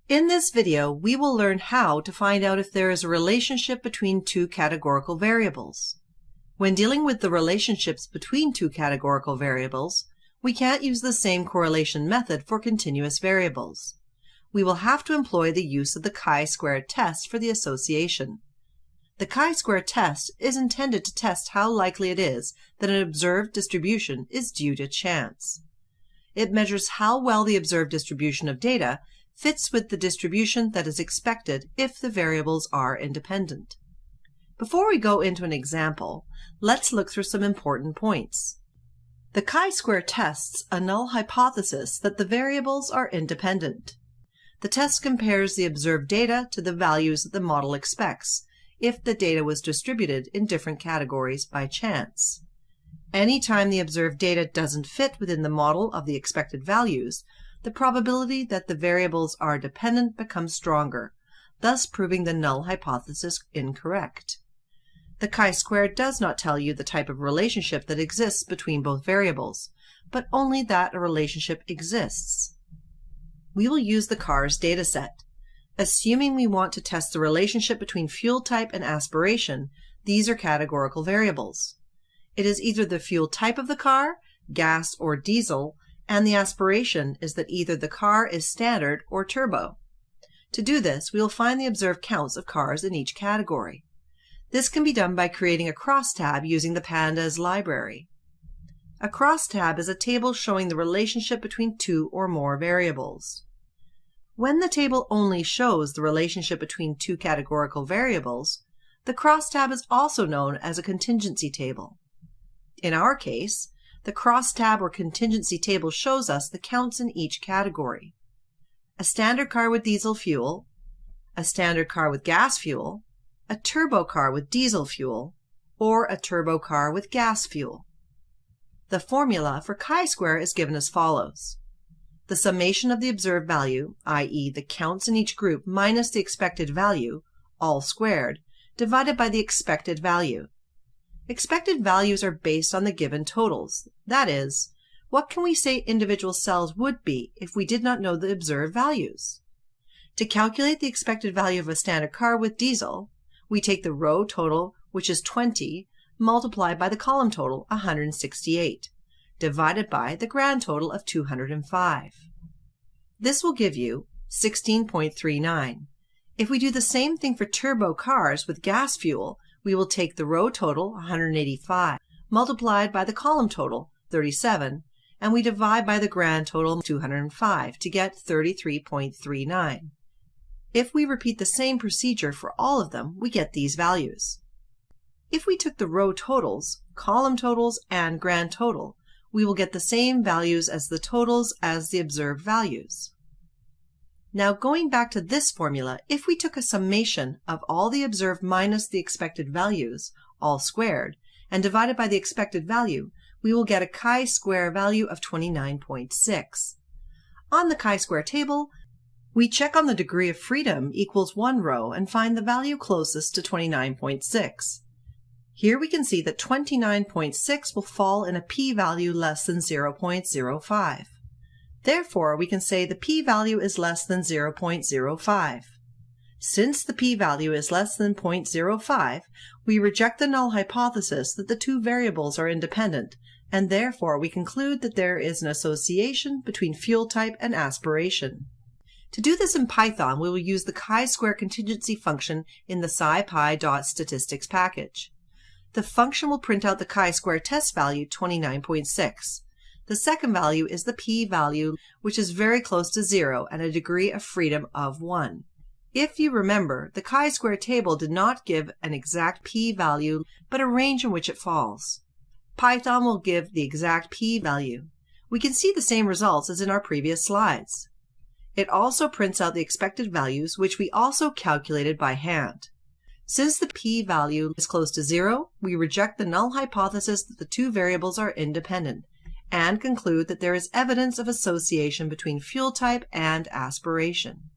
In this video, we will learn how to find out if there is a relationship between two categorical variables. When dealing with the relationships between two categorical variables, we can't use the same correlation method for continuous variables. We will have to employ the use of the chi-square test for the association. The chi-square test is intended to test how likely it is that an observed distribution is due to chance. It measures how well the observed distribution of data fits with the distribution that is expected if the variables are independent. Before we go into an example, let's look through some important points. The chi-square tests a null hypothesis that the variables are independent. The test compares the observed data to the values that the model expects if the data was distributed in different categories by chance. Anytime the observed data doesn't fit within the model of the expected values, the probability that the variables are dependent becomes stronger, thus proving the null hypothesis incorrect. The chi-square does not tell you the type of relationship that exists between both variables, but only that a relationship exists. We will use the CARS dataset. Assuming we want to test the relationship between fuel type and aspiration, these are categorical variables. It is either the fuel type of the car, gas or diesel, and the aspiration is that either the car is standard or turbo. To do this, we will find the observed counts of cars in each category. This can be done by creating a crosstab using the pandas library. A crosstab is a table showing the relationship between two or more variables. When the table only shows the relationship between two categorical variables, the crosstab is also known as a contingency table. In our case, the crosstab or contingency table shows us the counts in each category. A standard car with diesel fuel, a standard car with gas fuel, a turbo car with diesel fuel, or a turbo car with gas fuel. The formula for chi-square is given as follows. The summation of the observed value, i.e. the counts in each group minus the expected value, all squared, divided by the expected value. Expected values are based on the given totals. That is, what can we say individual cells would be if we did not know the observed values? To calculate the expected value of a standard car with diesel, we take the row total, which is 20, multiplied by the column total, 168, divided by the grand total of 205. This will give you 16.39. If we do the same thing for turbo cars with gas fuel, we will take the row total, 185, multiplied by the column total, 37, and we divide by the grand total, 205, to get 33.39. If we repeat the same procedure for all of them, we get these values. If we took the row totals, column totals, and grand total, we will get the same values as the totals as the observed values. Now going back to this formula, if we took a summation of all the observed minus the expected values, all squared, and divided by the expected value, we will get a chi-square value of 29.6. On the chi-square table, we check on the degree of freedom equals one row and find the value closest to 29.6. Here we can see that 29.6 will fall in a p-value less than 0.05. Therefore, we can say the p-value is less than 0.05. Since the p-value is less than 0.05, we reject the null hypothesis that the two variables are independent, and therefore we conclude that there is an association between fuel type and aspiration. To do this in Python, we will use the chi-square contingency function in the scipy.statistics package. The function will print out the chi-square test value 29.6. The second value is the p-value, which is very close to 0 and a degree of freedom of 1. If you remember, the chi-square table did not give an exact p-value, but a range in which it falls. Python will give the exact p-value. We can see the same results as in our previous slides. It also prints out the expected values, which we also calculated by hand. Since the p-value is close to 0, we reject the null hypothesis that the two variables are independent, and conclude that there is evidence of association between fuel type and aspiration.